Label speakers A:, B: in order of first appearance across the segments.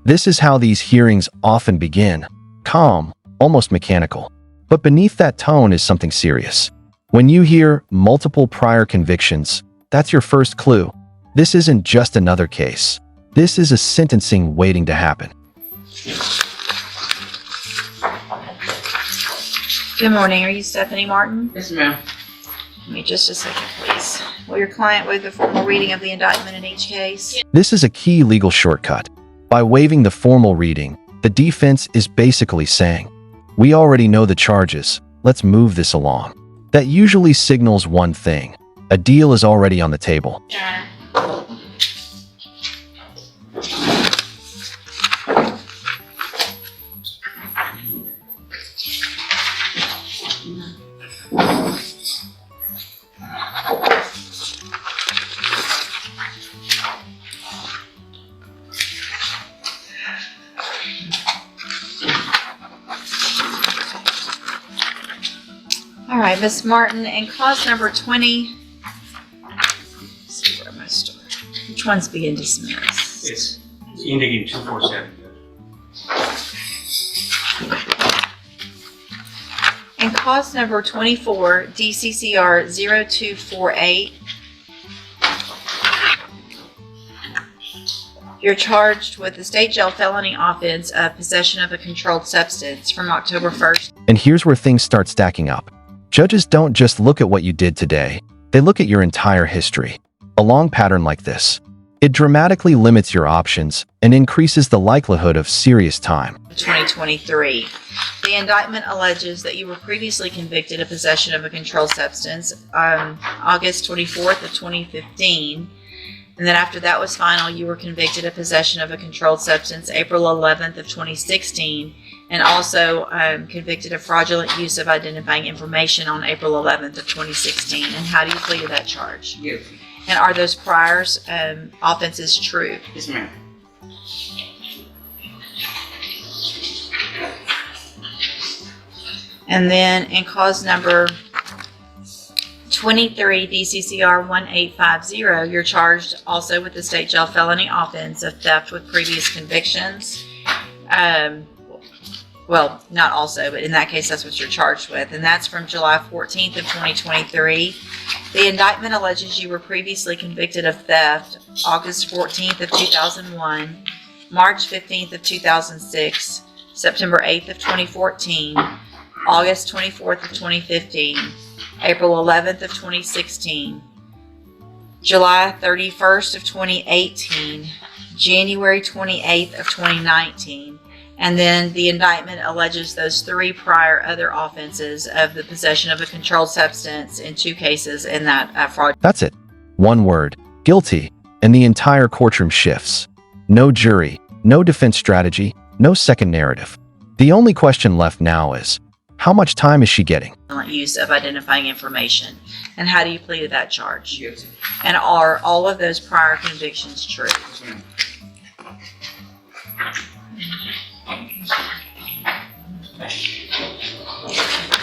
A: This is how these hearings often begin, calm, almost mechanical. But beneath that tone is something serious. When you hear multiple prior convictions, that's your first clue. This isn't just another case. This is a sentencing waiting to happen.
B: Good morning. Are you Stephanie Martin?
C: Yes, ma'am.
B: Give me just a second, please. Will your client waive the formal reading of the indictment in each case?
A: This is a key legal shortcut. By waiving the formal reading, the defense is basically saying, we already know the charges, let's move this along. That usually signals one thing. A deal is already on the table.
B: All right, Ms. Martin, in cause number 20, let's see where am I start? Which one's being dismissed?
C: It's indicating 247.
B: In cause number 24, DCCR 0248, you're charged with the state jail felony offense of possession of a controlled substance from October 1st.
A: And here's where things start stacking up. Judges don't just look at what you did today, they look at your entire history. A long pattern like this, it dramatically limits your options and increases the likelihood of serious time.
B: 2023. The indictment alleges that you were previously convicted of possession of a controlled substance on August 24th of 2015. And then after that was final, you were convicted of possession of a controlled substance April 11th of 2016, and also convicted of fraudulent use of identifying information on April 11th of 2016. And how do you plead to that charge?
C: Guilty.
B: And are those prior offenses true?
C: Yes, ma'am.
B: And then in cause number 23, DCCR 1850, you're charged also with the state jail felony offense of theft with previous convictions. Well, not also, but in that case, that's what you're charged with. And that's from July 14th of 2023. The indictment alleges you were previously convicted of theft August 14th of 2001, March 15th of 2006, September 8th of 2014, August 24th of 2015, April 11th of 2016, July 31st of 2018, January 28th of 2019, and then the indictment alleges those three prior other offenses of the possession of a controlled substance in two cases in that fraud.
A: That's it. One word, guilty, and the entire courtroom shifts. No jury, no defense strategy, no second narrative. The only question left now is, how much time is she getting?
B: Use of identifying information. And how do you plead to that charge?
C: Guilty.
B: And are all of those prior convictions true?
C: Yes, ma'am.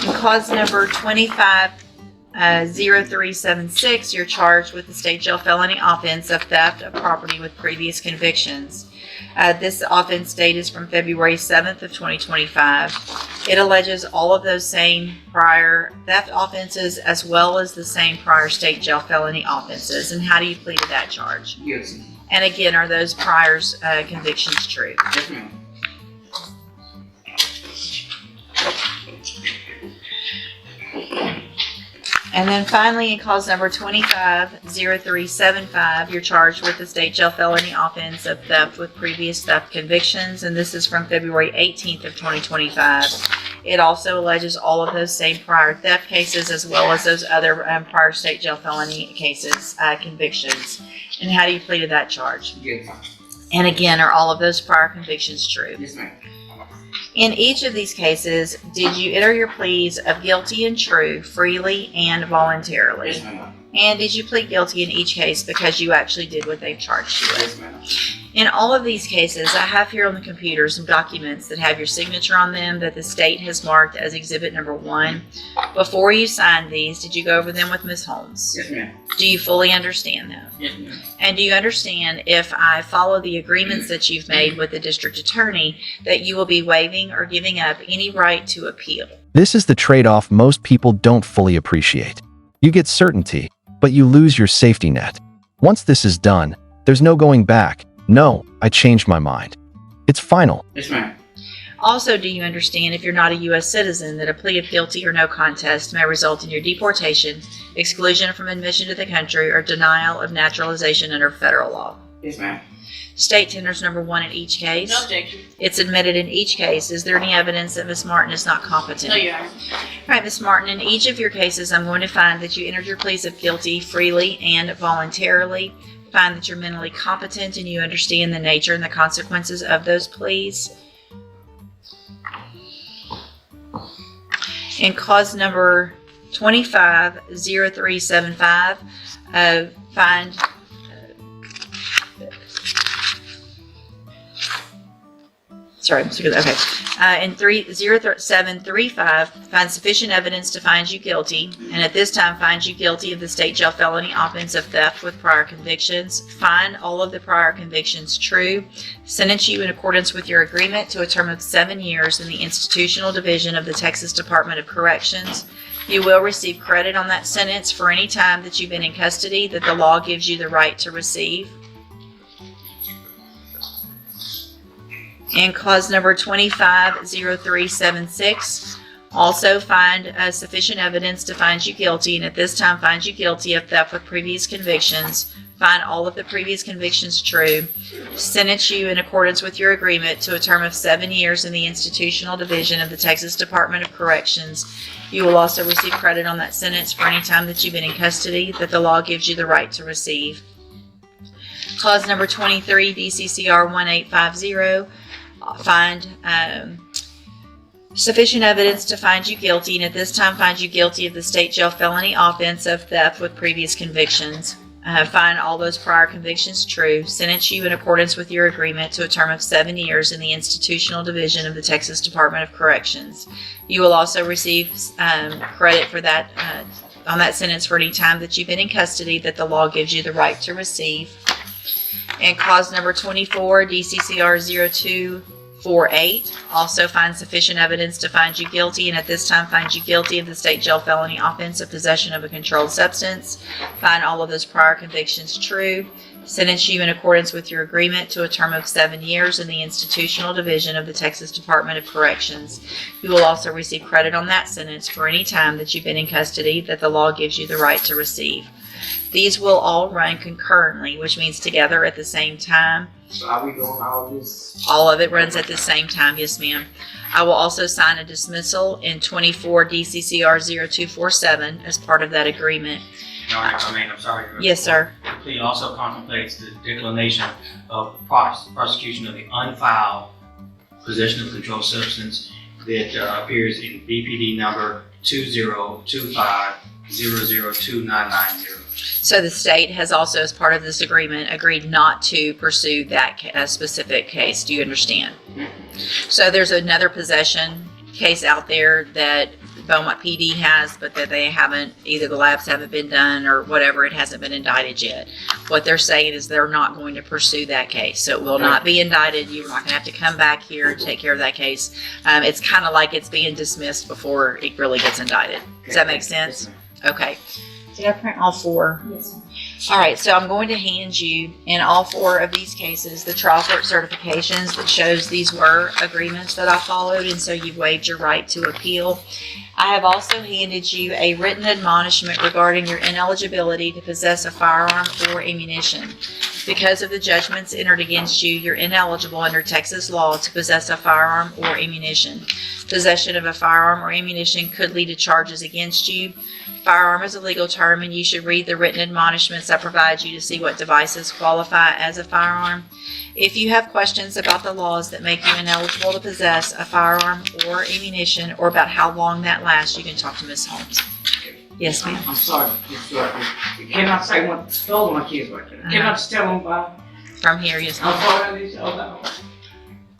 B: In cause number 250376, you're charged with the state jail felony offense of theft of property with previous convictions. This offense date is from February 7th of 2025. It alleges all of those same prior theft offenses as well as the same prior state jail felony offenses. And how do you plead to that charge?
C: Guilty.
B: And again, are those prior convictions true?
C: Yes, ma'am.
B: And then finally, in cause number 250375, you're charged with the state jail felony offense of theft with previous theft convictions, and this is from February 18th of 2025. It also alleges all of those same prior theft cases as well as those other prior state jail felony cases, convictions. And how do you plead to that charge?
C: Guilty.
B: And again, are all of those prior convictions true?
C: Yes, ma'am.
B: In each of these cases, did you enter your pleas of guilty and true freely and voluntarily?
C: Yes, ma'am.
B: And did you plead guilty in each case because you actually did what they've charged you with?
C: Yes, ma'am.
B: In all of these cases, I have here on the computer some documents that have your signature on them that the state has marked as Exhibit Number 1. Before you signed these, did you go over them with Ms. Holmes?
C: Yes, ma'am.
B: Do you fully understand them?
C: Yes, ma'am.
B: And do you understand, if I follow the agreements that you've made with the district attorney, that you will be waiving or giving up any right to appeal?
A: This is the trade-off most people don't fully appreciate. You get certainty, but you lose your safety net. Once this is done, there's no going back. No, I changed my mind. It's final.
C: Yes, ma'am.
B: Also, do you understand, if you're not a U.S. citizen, that a plea of guilty or no contest may result in your deportation, exclusion from admission to the country, or denial of naturalization under federal law?
C: Yes, ma'am.
B: State tenders number 1 in each case.
D: No objection.
B: It's admitted in each case. Is there any evidence that Ms. Martin is not competent?
D: No, Your Honor.
B: All right, Ms. Martin, in each of your cases, I'm going to find that you entered your pleas of guilty freely and voluntarily. Find that you're mentally competent and you understand the nature and the consequences of those pleas. In cause number 250375, find sorry, okay. In 30735, find sufficient evidence to find you guilty, and at this time find you guilty of the state jail felony offense of theft with prior convictions. Find all of the prior convictions true. Sentence you in accordance with your agreement to a term of 7 years in the institutional division of the Texas Department of Corrections. You will receive credit on that sentence for any time that you've been in custody that the law gives you the right to receive. In clause number 250376, also find sufficient evidence to find you guilty, and at this time find you guilty of theft with previous convictions. Find all of the previous convictions true. Sentence you in accordance with your agreement to a term of 7 years in the institutional division of the Texas Department of Corrections. You will also receive credit on that sentence for any time that you've been in custody that the law gives you the right to receive. Clause number 23, DCCR 1850. Find sufficient evidence to find you guilty, and at this time find you guilty of the state jail felony offense of theft with previous convictions. Find all those prior convictions true. Sentence you in accordance with your agreement to a term of 7 years in the institutional division of the Texas Department of Corrections. You will also receive credit for that on that sentence for any time that you've been in custody that the law gives you the right to receive. And clause number 24, DCCR 0248, also find sufficient evidence to find you guilty, and at this time find you guilty of the state jail felony offense of possession of a controlled substance. Find all of those prior convictions true. Sentence you in accordance with your agreement to a term of 7 years in the institutional division of the Texas Department of Corrections. You will also receive credit on that sentence for any time that you've been in custody that the law gives you the right to receive. These will all run concurrently, which means together at the same time.
C: So are we doing all of this?
B: All of it runs at the same time, yes ma'am. I will also sign a dismissal in 24 DCCR 0247 as part of that agreement.
C: No, I'm sorry.
B: Yes, sir.
C: The plea also contemplates the declination of prosecution of the unfiled possession of controlled substance that appears in BPD number 2025002990.
B: So the state has also, as part of this agreement, agreed not to pursue that specific case. Do you understand? So there's another possession case out there that Beaumont PD has, but that they haven't, either the labs haven't been done or whatever, it hasn't been indicted yet. What they're saying is they're not going to pursue that case. So it will not be indicted. You're not going to have to come back here and take care of that case. It's kind of like it's being dismissed before it really gets indicted. Does that make sense? Okay. Did I print all 4?
D: Yes, ma'am.
B: All right, so I'm going to hand you, in all 4 of these cases, the trial court certifications that shows these were agreements that I followed, and so you've waived your right to appeal. I have also handed you a written admonishment regarding your ineligibility to possess a firearm or ammunition. Because of the judgments entered against you, you're ineligible under Texas law to possess a firearm or ammunition. Possession of a firearm or ammunition could lead to charges against you. Firearm is a legal term, and you should read the written admonishments I provide you to see what devices qualify as a firearm. If you have questions about the laws that make you ineligible to possess a firearm or ammunition, or about how long that lasts, you can talk to Ms. Holmes. Yes, ma'am.
D: I'm sorry. Can I say what stole my kids right there? Can I just tell them about it?
B: From here, yes,
D: I'm
B: ma'am.
D: sorry, I need y'all know.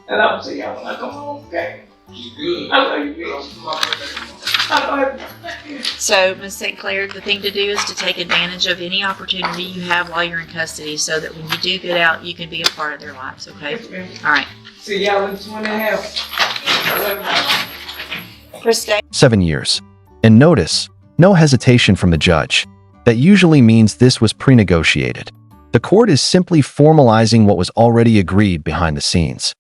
D: And I will see y'all when I come home, okay?
E: You good?
D: I love you, bitch. I love you.
B: So, Ms. St. Clair, the thing to do is to take advantage of any opportunity you have while you're in custody so that when you do get out, you can be a part of their lives, okay?
D: Yes, ma'am.
B: All right.
D: See y'all in 2.5. I love you.
B: For stay.
A: 7 years. And notice, no hesitation from the judge. That usually means this was pre-negotiated. The court is simply formalizing what was already agreed behind the scenes.